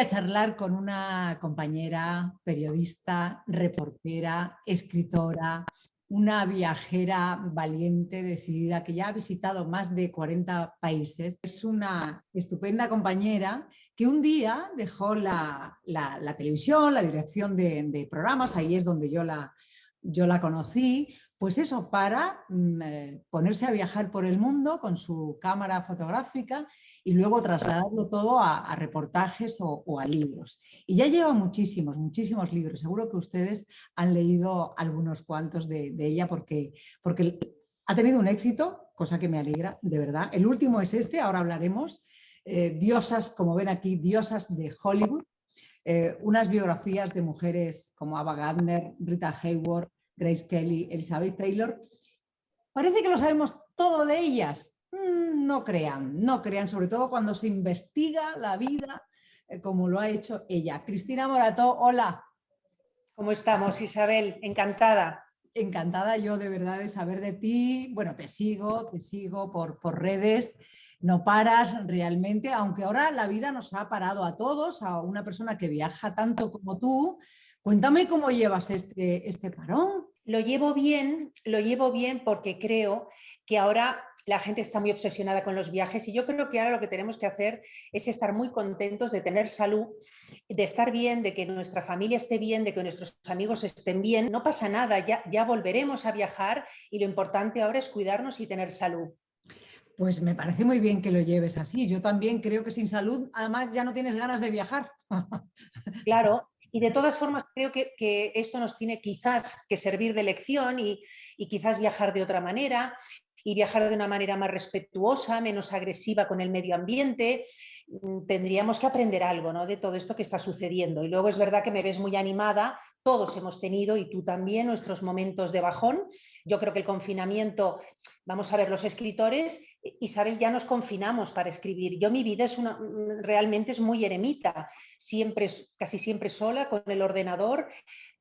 a charlar con una compañera, periodista, reportera, escritora, una viajera valiente, decidida, que ya ha visitado más de 40 países. Es una estupenda compañera que un día dejó la televisión, la dirección de programas, ahí es donde yo la conocí, pues eso, para ponerse a viajar por el mundo con su cámara fotográfica y luego trasladarlo todo a reportajes o a libros. Y ya lleva muchísimos, muchísimos libros. Seguro que ustedes han leído algunos cuantos de ella porque ha tenido un éxito, cosa que me alegra, de verdad. El último es este, ahora hablaremos. Diosas, como ven aquí, diosas de Hollywood. Unas biografías de mujeres como Ava Gardner, Rita Hayworth, Grace Kelly, Elizabeth Taylor. Parece que lo sabemos todo de ellas. No crean, no crean, sobre todo cuando se investiga la vida como lo ha hecho ella. Cristina Morató, hola. ¿Cómo estamos, Isabel? Encantada. Encantada yo de verdad de saber de ti. Bueno, te sigo por redes. No paras realmente, aunque ahora la vida nos ha parado a todos, a una persona que viaja tanto como tú. Cuéntame cómo llevas este parón. Lo llevo bien porque creo que ahora la gente está muy obsesionada con los viajes y yo creo que ahora lo que tenemos que hacer es estar muy contentos de tener salud, de estar bien, de que nuestra familia esté bien, de que nuestros amigos estén bien. No pasa nada, ya volveremos a viajar y lo importante ahora es cuidarnos y tener salud. Pues me parece muy bien que lo lleves así. Yo también creo que sin salud, además, ya no tienes ganas de viajar. Claro, y de todas formas creo que esto nos tiene quizás que servir de lección y quizás viajar de otra manera y viajar de una manera más respetuosa, menos agresiva con el medio ambiente. Tendríamos que aprender algo, ¿no?, de todo esto que está sucediendo. Y luego es verdad que me ves muy animada, todos hemos tenido, y tú también, nuestros momentos de bajón. Yo creo que el confinamiento, vamos a ver, los escritores, Isabel, ya nos confinamos para escribir. Yo mi vida realmente es muy eremita, casi siempre sola con el ordenador,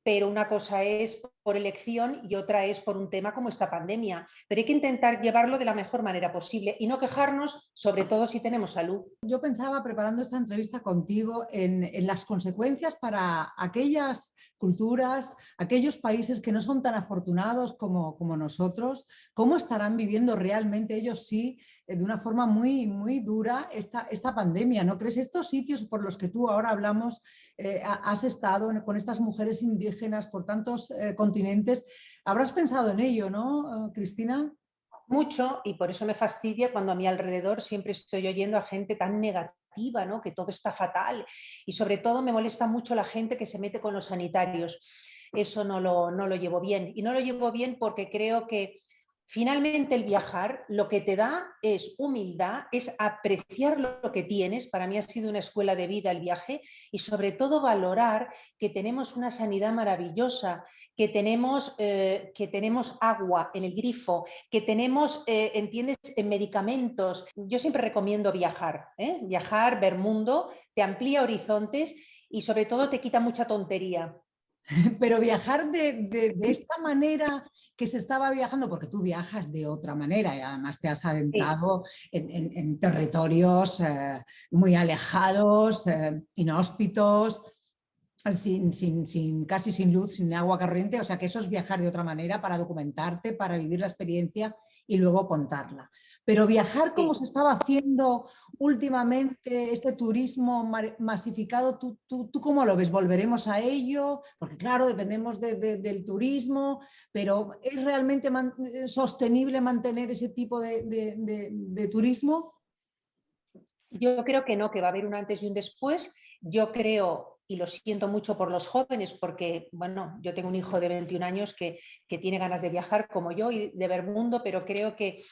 pero una cosa es por elección y otra es por un tema como esta pandemia. Pero hay que intentar llevarlo de la mejor manera posible y no quejarnos, sobre todo si tenemos salud. Yo pensaba, preparando esta entrevista contigo, en las consecuencias para aquellas culturas, aquellos países que no son tan afortunados como nosotros, cómo estarán viviendo realmente ellos sí, de una forma muy, muy dura esta pandemia. ¿No crees? Estos sitios por los que tú ahora hablamos, has estado con estas mujeres indígenas por tantos continentes, habrás pensado en ello, ¿no, Cristina? Mucho, y por eso me fastidia cuando a mi alrededor siempre estoy oyendo a gente tan negativa, ¿no?, que todo está fatal, y sobre todo me molesta mucho la gente que se mete con los sanitarios. Eso no lo llevo bien, y no lo llevo bien porque creo que finalmente el viajar lo que te da es humildad, es apreciar lo que tienes. Para mí ha sido una escuela de vida el viaje, y sobre todo valorar que tenemos una sanidad maravillosa, que tenemos agua en el grifo, que tenemos, ¿entiendes?, en medicamentos. Yo siempre recomiendo viajar, viajar, ver mundo, te amplía horizontes y sobre todo te quita mucha tontería. Pero viajar de esta manera que se estaba viajando, porque tú viajas de otra manera y además te has Sí. adentrado en territorios muy alejados, inhóspitos, casi sin luz, sin agua corriente, o sea que eso es viajar de otra manera para documentarte, para vivir la experiencia y luego contarla. Pero viajar como Sí. se estaba haciendo últimamente, este turismo masificado, ¿tú cómo lo ves? ¿Volveremos a ello? Porque claro, dependemos del turismo, pero ¿es realmente sostenible mantener ese tipo de turismo? Yo creo que no, que va a haber un antes y un después. Yo creo, y lo siento mucho por los jóvenes, porque, bueno, yo tengo un hijo de 21 años que tiene ganas de viajar como yo y de ver mundo, pero creo que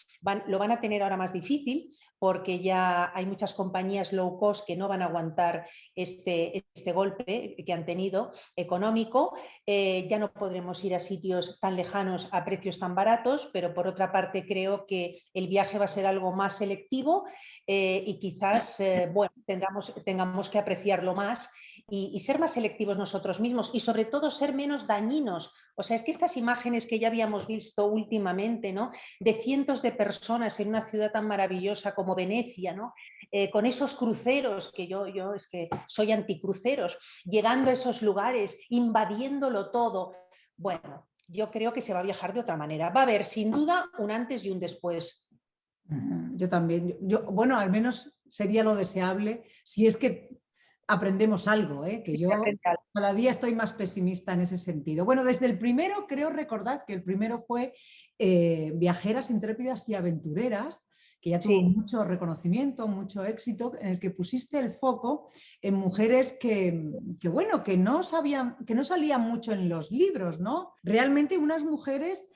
lo van a tener ahora más difícil porque ya hay muchas compañías low cost que no van a aguantar este golpe que han tenido económico. Ya no podremos ir a sitios tan lejanos a precios tan baratos, pero por otra parte creo que el viaje va a ser algo más selectivo, y quizás bueno, tengamos que apreciarlo más y ser más selectivos nosotros mismos y sobre todo ser menos dañinos, O sea, es que estas imágenes que ya habíamos visto últimamente, ¿no? De cientos de personas en una ciudad tan maravillosa como Venecia, ¿no? Con esos cruceros, que yo es que soy anticruceros, llegando a esos lugares, invadiéndolo todo. Bueno, yo creo que se va a viajar de otra manera. Va a haber sin duda un antes y un después. Yo también. Bueno, al menos sería lo deseable si es que aprendemos algo, ¿eh? Que yo cada día estoy más pesimista en ese sentido. Bueno, desde el primero, creo recordar que el primero fue Viajeras intrépidas y aventureras, que ya tuvo Sí, mucho reconocimiento, mucho éxito, en el que pusiste el foco en mujeres bueno, que no sabían, que no salían mucho en los libros, ¿no? Realmente unas mujeres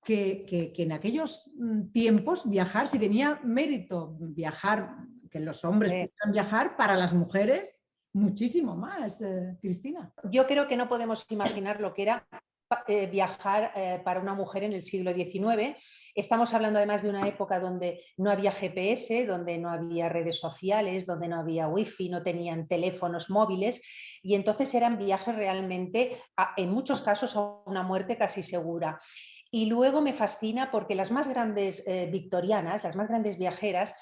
que en aquellos tiempos viajar, si tenía mérito viajar, que los hombres pudieran viajar, para las mujeres muchísimo más, Cristina. yo creo que no podemos imaginar lo que era viajar para una mujer en el siglo XIX. Estamos hablando además de una época donde no había GPS, donde no había redes sociales, donde no había wifi, no tenían teléfonos móviles y entonces eran viajes realmente, en muchos casos, a una muerte casi segura. Y luego me fascina porque las más grandes victorianas, las más grandes viajeras,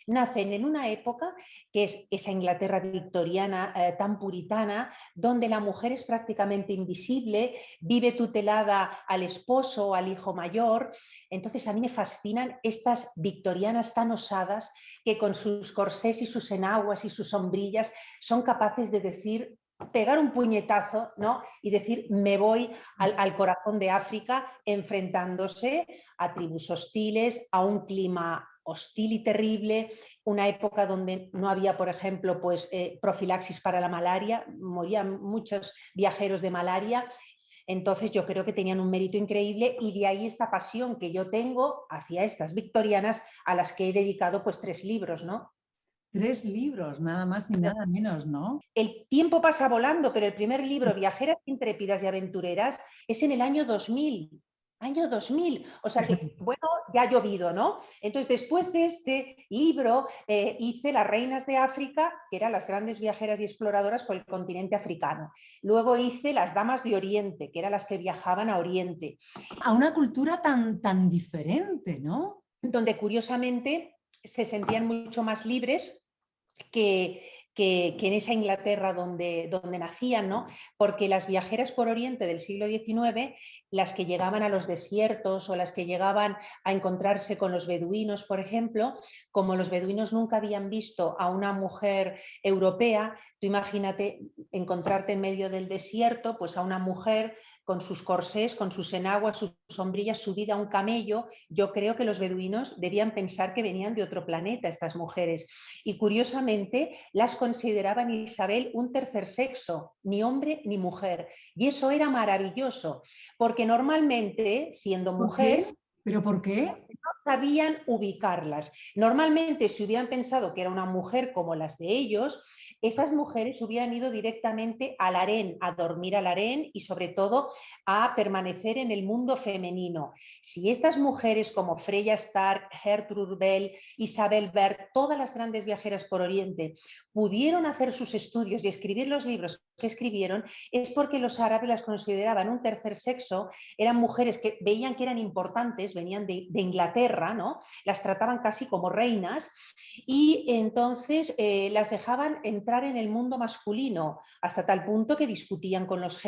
nacen en una época que es esa Inglaterra victoriana tan puritana, donde la mujer es prácticamente invisible, vive tutelada al esposo o al hijo mayor. Entonces a mí me fascinan estas victorianas tan osadas que con sus corsés y sus enaguas y sus sombrillas son capaces de decir, pegar un puñetazo, ¿no? Y decir, me voy al corazón de África enfrentándose a tribus hostiles, a un clima hostil y terrible, una época donde no había, por ejemplo, pues, profilaxis para la malaria, morían muchos viajeros de malaria. Entonces yo creo que tenían un mérito increíble y de ahí esta pasión que yo tengo hacia estas victorianas a las que he dedicado pues 3 libros, ¿no? 3 libros, nada más y nada menos, ¿no? El tiempo pasa volando, pero el primer libro, Viajeras intrépidas y aventureras, es en el año 2000. Año 2000. O sea que, bueno, ya ha llovido, ¿no? Entonces, después de este libro, hice Las reinas de África, que eran las grandes viajeras y exploradoras por el continente africano. Luego hice Las damas de Oriente, que eran las que viajaban a Oriente. A una cultura tan diferente, ¿no? Donde, curiosamente, se sentían mucho más libres que en esa Inglaterra donde nacían, ¿no? Porque las viajeras por Oriente del siglo XIX, las que llegaban a los desiertos o las que llegaban a encontrarse con los beduinos, por ejemplo, como los beduinos nunca habían visto a una mujer europea, tú imagínate encontrarte en medio del desierto, pues a una mujer con sus corsés, con sus enaguas, sus sombrillas, subida a un camello. Yo creo que los beduinos debían pensar que venían de otro planeta estas mujeres. Y curiosamente las consideraban, Isabel, un tercer sexo, ni hombre ni mujer. Y eso era maravilloso, porque normalmente, siendo ¿Por qué? mujeres, ¿Pero por qué? no sabían ubicarlas. Normalmente, si hubieran pensado que era una mujer como las de ellos, esas mujeres hubieran ido directamente al harén, a dormir al harén y sobre todo a permanecer en el mundo femenino. Si estas mujeres como Freya Stark, Gertrude Bell, Isabel Bert, todas las grandes viajeras por Oriente, pudieron hacer sus estudios y escribir los libros que escribieron, es porque los árabes las consideraban un tercer sexo, eran mujeres que veían que eran importantes, venían de Inglaterra, ¿no? Las trataban casi como reinas y entonces las dejaban entrar en el mundo masculino hasta tal punto que discutían con los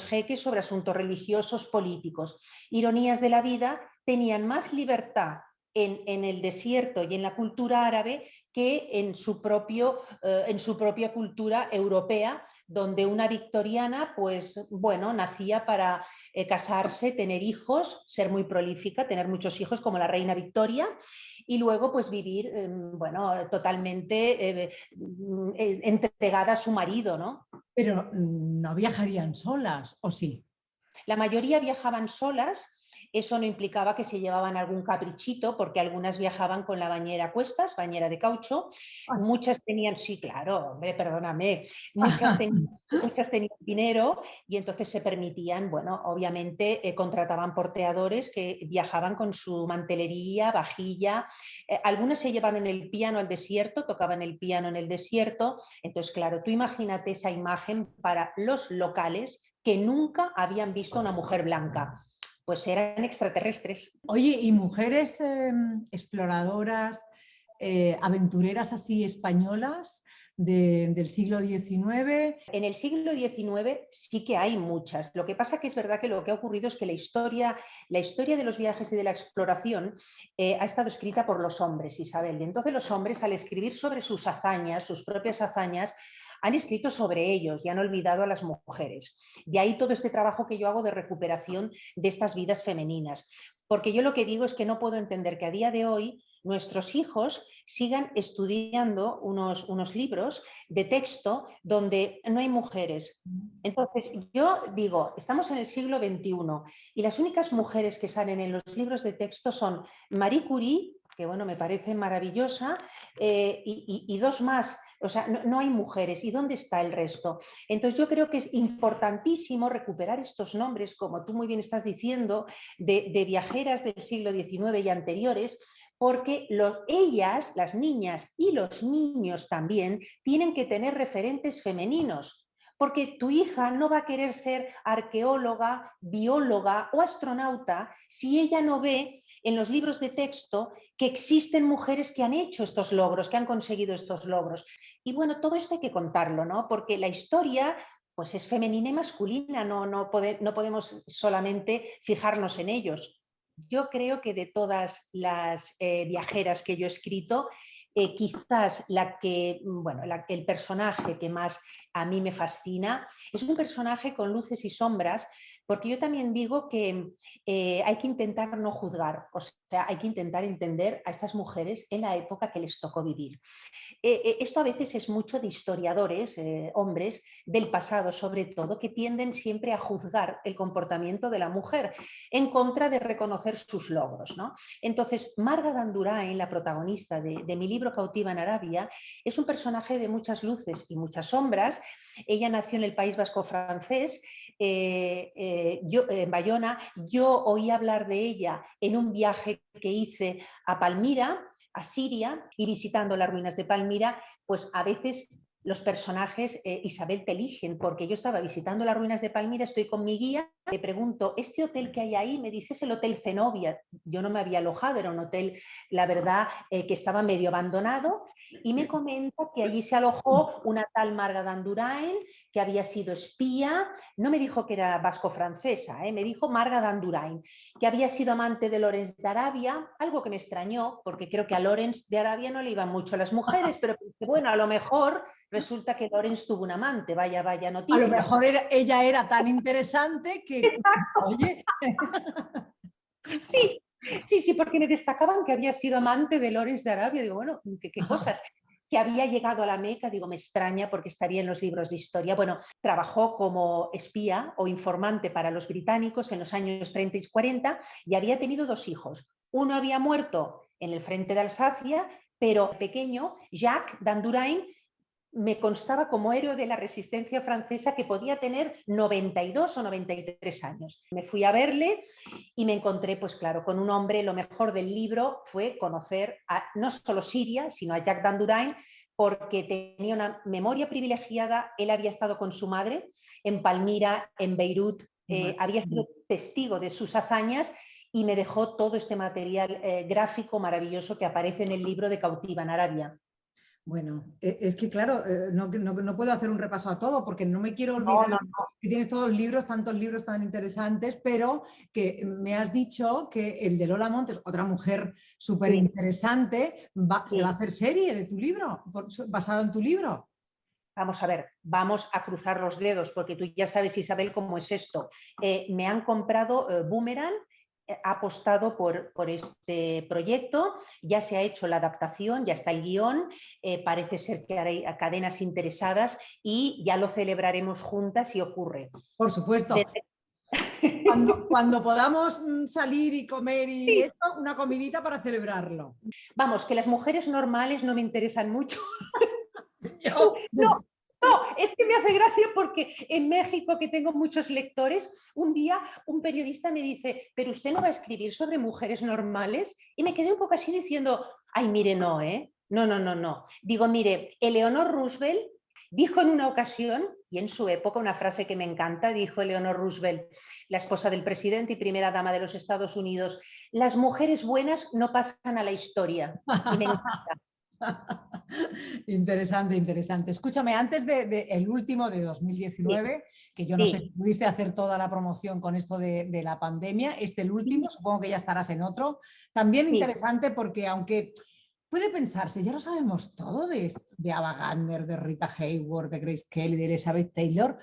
jeques sobre asuntos religiosos, políticos. Ironías de la vida, tenían más libertad en el desierto y en la cultura árabe que en su propia cultura europea, donde una victoriana, pues bueno, nacía para casarse, tener hijos, ser muy prolífica, tener muchos hijos como la reina Victoria, y luego pues vivir, bueno, totalmente entregada a su marido, ¿no? Pero no viajarían solas, ¿o sí? La mayoría viajaban solas Eso no implicaba que se llevaban algún caprichito, porque algunas viajaban con la bañera a cuestas, bañera de caucho, muchas tenían, sí, claro, hombre, perdóname, muchas tenían dinero y entonces se permitían, bueno, obviamente contrataban porteadores que viajaban con su mantelería, vajilla, algunas se llevaban el piano al desierto, tocaban el piano en el desierto, entonces claro, tú imagínate esa imagen para los locales que nunca habían visto a una mujer blanca. Pues eran extraterrestres. Oye, ¿y mujeres exploradoras, aventureras así españolas del siglo XIX? En el siglo XIX sí que hay muchas. Lo que pasa que es verdad que lo que ha ocurrido es que la historia de los viajes y de la exploración ha estado escrita por los hombres, Isabel. Y entonces los hombres, al escribir sobre sus hazañas, sus propias hazañas, han escrito sobre ellos y han olvidado a las mujeres. De ahí todo este trabajo que yo hago de recuperación de estas vidas femeninas. Porque yo lo que digo es que no puedo entender que a día de hoy nuestros hijos sigan estudiando unos libros de texto donde no hay mujeres. Entonces, yo digo, estamos en el siglo XXI y las únicas mujeres que salen en los libros de texto son Marie Curie, que bueno, me parece maravillosa, y dos más. O sea, no hay mujeres. ¿Y dónde está el resto? Entonces yo creo que es importantísimo recuperar estos nombres, como tú muy bien estás diciendo, de viajeras del siglo XIX y anteriores, porque ellas, las niñas y los niños también, tienen que tener referentes femeninos. Porque tu hija no va a querer ser arqueóloga, bióloga o astronauta si ella no ve en los libros de texto que existen mujeres que han hecho estos logros, que han conseguido estos logros. Y bueno, todo esto hay que contarlo, ¿no? Porque la historia pues es femenina y masculina, no podemos solamente fijarnos en ellos. Yo creo que de todas las viajeras que yo he escrito, quizás el personaje que más a mí me fascina es un personaje con luces y sombras, porque yo también digo que hay que intentar no juzgar, o sea, hay que intentar entender a estas mujeres en la época que les tocó vivir. Esto a veces es mucho de historiadores, hombres del pasado sobre todo, que tienden siempre a juzgar el comportamiento de la mujer en contra de reconocer sus logros, ¿no? Entonces, Marga d'Andurain, la protagonista de mi libro Cautiva en Arabia, es un personaje de muchas luces y muchas sombras. Ella nació en el País Vasco francés, en Bayona. Yo oí hablar de ella en un viaje que hice a Palmira, a Siria, y visitando las ruinas de Palmira, pues a veces los personajes, Isabel, te eligen, porque yo estaba visitando las ruinas de Palmira, estoy con mi guía, le pregunto, ¿este hotel que hay ahí? Me dice, es el Hotel Zenobia. Yo no me había alojado, era un hotel, la verdad, que estaba medio abandonado, y me comenta que allí se alojó una tal Marga d'Andurain, que había sido espía, no me dijo que era vasco-francesa, me dijo Marga d'Andurain, que había sido amante de Lorenz de Arabia, algo que me extrañó, porque creo que a Lorenz de Arabia no le iban mucho las mujeres, pero bueno, a lo mejor resulta que Lorenz tuvo un amante, vaya A lo noticia. mejor ella era tan interesante que, oye... Sí, sí, porque me destacaban que había sido amante de Lorenz de Arabia. Digo, bueno, qué cosas. Que había llegado a la Meca, digo, me extraña porque estaría en los libros de historia. Bueno, trabajó como espía o informante para los británicos en los años 30 y 40 y había tenido dos hijos. Uno había muerto en el frente de Alsacia, pero pequeño, Jacques d'Andurain, me constaba como héroe de la resistencia francesa que podía tener 92 o 93 años. Me fui a verle y me encontré, pues claro, con un hombre. Lo mejor del libro fue conocer no solo Siria, sino a Jacques d'Andurain, porque tenía una memoria privilegiada. Él había estado con su madre en Palmira, en Beirut, había sido testigo de sus hazañas y me dejó todo este material gráfico maravilloso que aparece en el libro de Cautiva en Arabia. Bueno, es que claro, no puedo hacer un repaso a todo porque no me quiero olvidar No. que tienes todos los libros, tantos libros tan interesantes, pero que me has dicho que el de Lola Montes, otra mujer súper interesante, se va a hacer serie de tu libro, basado en tu libro. Vamos a ver, vamos a cruzar los dedos, porque tú ya sabes, Isabel, cómo es esto. Me han comprado Boomerang, ha apostado por este proyecto, ya se ha hecho la adaptación, ya está el guión, parece ser que hay cadenas interesadas y ya lo celebraremos juntas si ocurre. Por supuesto. Cuando podamos salir y comer y Sí. esto, una comidita para celebrarlo. Vamos, que las mujeres normales no me interesan mucho. Yo, No, no, es que me hace gracia porque en México, que tengo muchos lectores, un día un periodista me dice, pero usted no va a escribir sobre mujeres normales. Y me quedé un poco así diciendo, ay, mire, no, ¿eh? No, no, no, no. Digo, mire, Eleanor Roosevelt dijo en una ocasión, y en su época, una frase que me encanta, dijo Eleanor Roosevelt, la esposa del presidente y primera dama de los Estados Unidos, las mujeres buenas no pasan a la historia. Y me encanta. Interesante, interesante. Escúchame, antes de el último de Sí, 2019, que yo no sé si sí, pudiste hacer toda la promoción con esto de la pandemia, el último, sí, supongo que ya estarás en otro, también sí. interesante porque aunque puede pensarse, ya lo sabemos todo de Ava Gardner, de Rita Hayworth, de Grace Kelly, de Elizabeth Taylor,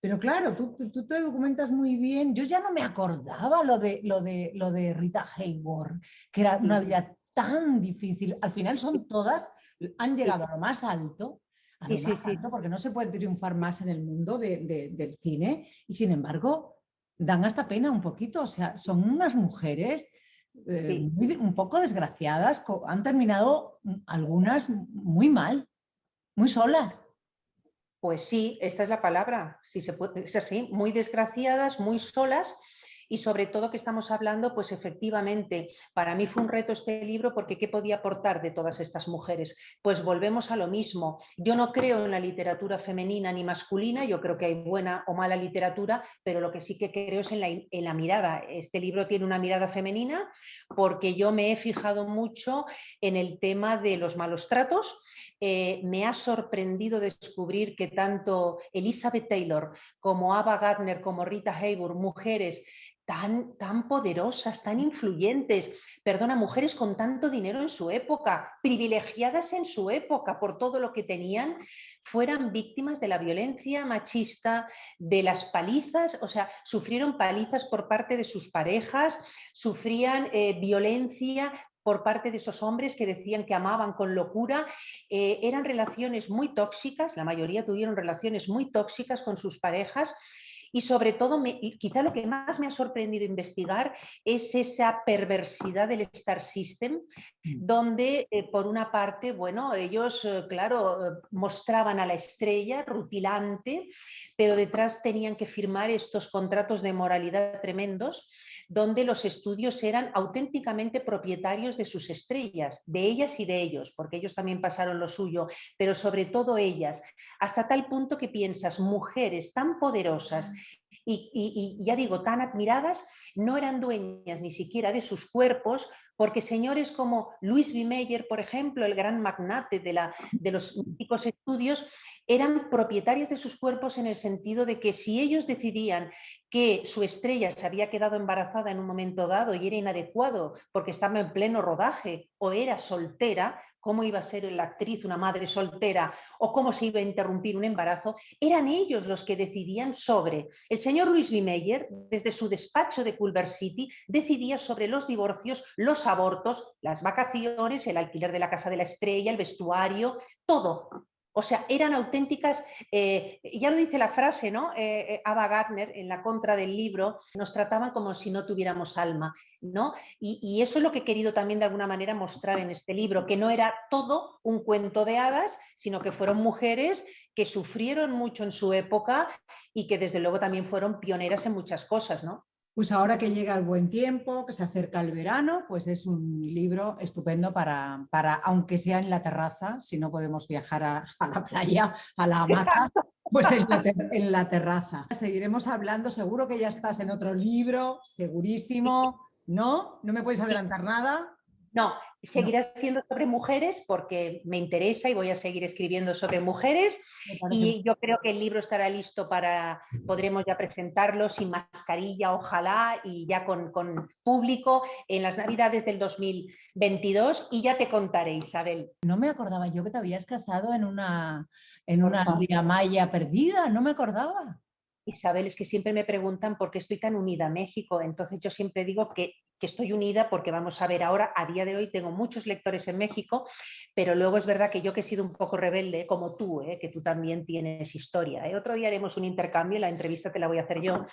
pero claro, tú te documentas muy bien. Yo ya no me acordaba lo de Rita Hayworth, que era una Sí, vida tan difícil. Al final son todas, han sí, llegado a sí, lo sí, más sí, alto, porque no se puede triunfar más en el mundo del cine, y sin embargo dan hasta pena un poquito. O sea, son unas mujeres sí. un poco desgraciadas, han terminado algunas muy mal, muy solas. Pues sí, esta es la palabra. Sí, es así, muy desgraciadas, muy solas y sobre todo que estamos hablando, pues efectivamente, para mí fue un reto este libro porque ¿qué podía aportar de todas estas mujeres? Pues volvemos a lo mismo. Yo no creo en la literatura femenina ni masculina, yo creo que hay buena o mala literatura, pero lo que sí que creo es en la mirada. Este libro tiene una mirada femenina porque yo me he fijado mucho en el tema de los malos tratos. Me ha sorprendido descubrir que tanto Elizabeth Taylor como Ava Gardner, como Rita Hayworth, mujeres tan poderosas, tan influyentes, perdona, mujeres con tanto dinero en su época, privilegiadas en su época por todo lo que tenían, fueran víctimas de la violencia machista, de las palizas, o sea, sufrieron palizas por parte de sus parejas, sufrían violencia por parte de esos hombres que decían que amaban con locura. Eran relaciones muy tóxicas, la mayoría tuvieron relaciones muy tóxicas con sus parejas y sobre todo, quizá lo que más me ha sorprendido investigar es esa perversidad del Star System, donde por una parte, bueno, ellos, claro, mostraban a la estrella rutilante, pero detrás tenían que firmar estos contratos de moralidad tremendos donde los estudios eran auténticamente propietarios de sus estrellas, de ellas y de ellos, porque ellos también pasaron lo suyo, pero sobre todo ellas, hasta tal punto que piensas, mujeres tan poderosas y ya digo, tan admiradas, no eran dueñas ni siquiera de sus cuerpos, porque señores como Louis B. Mayer, por ejemplo, el gran magnate de los míticos estudios, eran propietarios de sus cuerpos en el sentido de que si ellos decidían que su estrella se había quedado embarazada en un momento dado y era inadecuado porque estaba en pleno rodaje o era soltera, cómo iba a ser la actriz una madre soltera o cómo se iba a interrumpir un embarazo, eran ellos los que decidían sobre. El señor Louis B. Mayer, desde su despacho de Culver City, decidía sobre los divorcios, los abortos, las vacaciones, el alquiler de la casa de la estrella, el vestuario, todo. O sea, eran auténticas, ya lo dice la frase, ¿no? Ava Gardner, en la contra del libro, nos trataban como si no tuviéramos alma, ¿no? Y eso es lo que he querido también de alguna manera mostrar en este libro, que no era todo un cuento de hadas, sino que fueron mujeres que sufrieron mucho en su época y que desde luego también fueron pioneras en muchas cosas, ¿no? Pues ahora que llega el buen tiempo, que se acerca el verano, pues es un libro estupendo aunque sea en la terraza, si no podemos viajar a la playa, a la hamaca, pues en la terraza. Seguiremos hablando, seguro que ya estás en otro libro, segurísimo, ¿no? ¿No me puedes adelantar nada? No, No, seguirá siendo sobre mujeres porque me interesa y voy a seguir escribiendo sobre mujeres me parece muy y yo creo que el libro estará listo para, podremos ya presentarlo sin mascarilla, ojalá, y ya con público en las Navidades del 2022 y ya te contaré, Isabel. No me acordaba yo que te habías casado en Por una favor. aldea maya perdida, no me acordaba. Isabel, es que siempre me preguntan por qué estoy tan unida a México. Entonces yo siempre digo que que estoy unida porque vamos a ver ahora, a día de hoy tengo muchos lectores en México, pero luego es verdad que yo que he sido un poco rebelde, como tú, que tú también tienes historia. Otro día haremos un intercambio, la entrevista te la voy a hacer yo.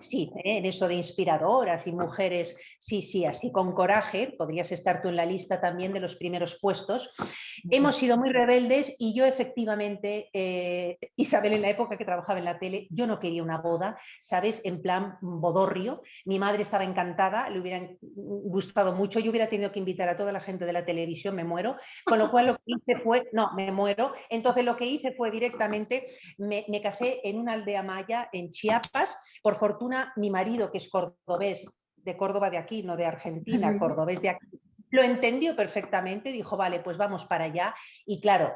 Sí, en eso de inspiradoras y mujeres, sí, sí, así con coraje, podrías estar tú en la lista también de los primeros puestos. Hemos sido muy rebeldes y yo efectivamente, Isabel, en la época que trabajaba en la tele, yo no quería una boda, ¿sabes? En plan bodorrio. Mi madre estaba encantada, le hubieran gustado mucho, yo hubiera tenido que invitar a toda la gente de la televisión, me muero, con lo cual lo que hice fue, no, me muero, entonces lo que hice fue directamente, me casé en una aldea maya en Chiapas, por fortuna mi marido, que es cordobés, de Córdoba de aquí, no de Argentina, Sí. cordobés de aquí, lo entendió perfectamente, dijo, vale, pues vamos para allá. Y claro,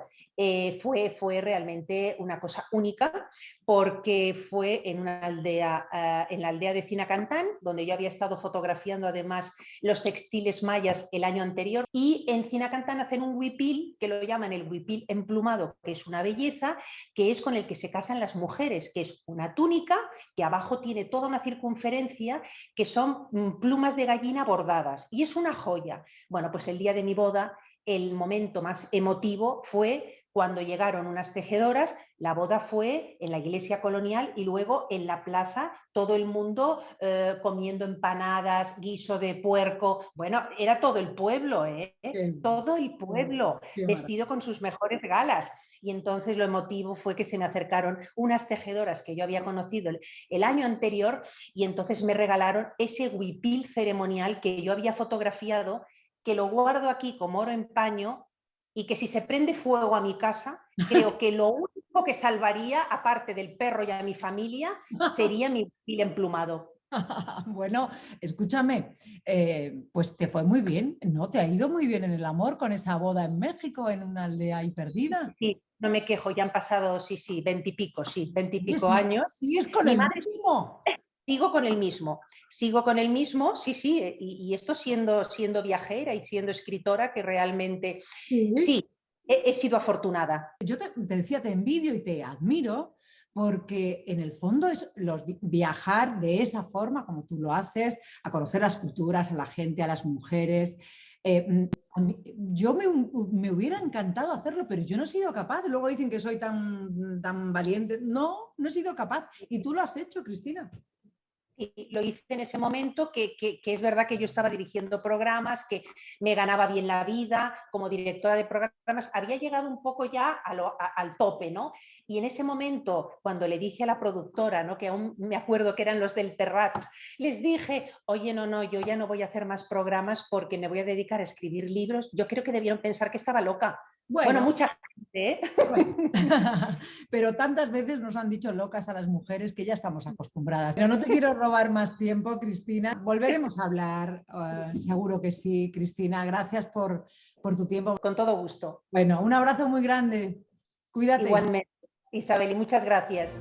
fue realmente una cosa única porque fue en una aldea, en la aldea de Cinacantán, donde yo había estado fotografiando además los textiles mayas el año anterior. Y en Cinacantán hacen un huipil, que lo llaman el huipil emplumado, que es una belleza, que es con el que se casan las mujeres, que es una túnica que abajo tiene toda una circunferencia, que son plumas de gallina bordadas. Y es una joya. Bueno, pues el día de mi boda, el momento más emotivo fue cuando llegaron unas tejedoras, la boda fue en la iglesia colonial y luego en la plaza, todo el mundo comiendo empanadas, guiso de puerco, bueno, era todo el pueblo, todo el pueblo, vestido con sus mejores galas. Y entonces lo emotivo fue que se me acercaron unas tejedoras que yo había conocido el año anterior y entonces me regalaron ese huipil ceremonial que yo había fotografiado, que lo guardo aquí como oro en paño y que si se prende fuego a mi casa, creo que lo único que salvaría, aparte del perro y a mi familia, sería mi huipil emplumado. Bueno, escúchame, pues te fue muy bien, ¿no? Te ha ido muy bien en el amor con esa boda en México, en una aldea ahí perdida. Sí, no me quejo, ya han pasado, sí, 20 y pico, sí, 20 y pico Sí, años. sigues con Mi el madre, mismo. sigo con el mismo, sí, y esto siendo viajera y siendo escritora, que realmente, Sí. sí, he sido afortunada. Yo te decía, te envidio y te admiro porque en el fondo es viajar de esa forma como tú lo haces, a conocer las culturas, a la gente, a las mujeres. Yo me hubiera encantado hacerlo, pero yo no he sido capaz. Luego dicen que soy tan valiente. No, no he sido capaz. Y tú lo has hecho, Cristina. Y lo hice en ese momento que es verdad que yo estaba dirigiendo programas, que me ganaba bien la vida como directora de programas, había llegado un poco ya al tope, ¿no? Y en ese momento, cuando le dije a la productora, ¿no? Que aún me acuerdo que eran los del Terrat, les dije, oye, no, yo ya no voy a hacer más programas porque me voy a dedicar a escribir libros. Yo creo que debieron pensar que estaba loca. Bueno, Bueno, mucha gente, ¿eh? bueno. Pero tantas veces nos han dicho locas a las mujeres que ya estamos acostumbradas. Pero no te quiero robar más tiempo, Cristina. Volveremos a hablar, seguro que sí, Cristina. Gracias por tu tiempo. Con todo gusto. Bueno, un abrazo muy grande. Cuídate. Igualmente, Isabel, y muchas gracias.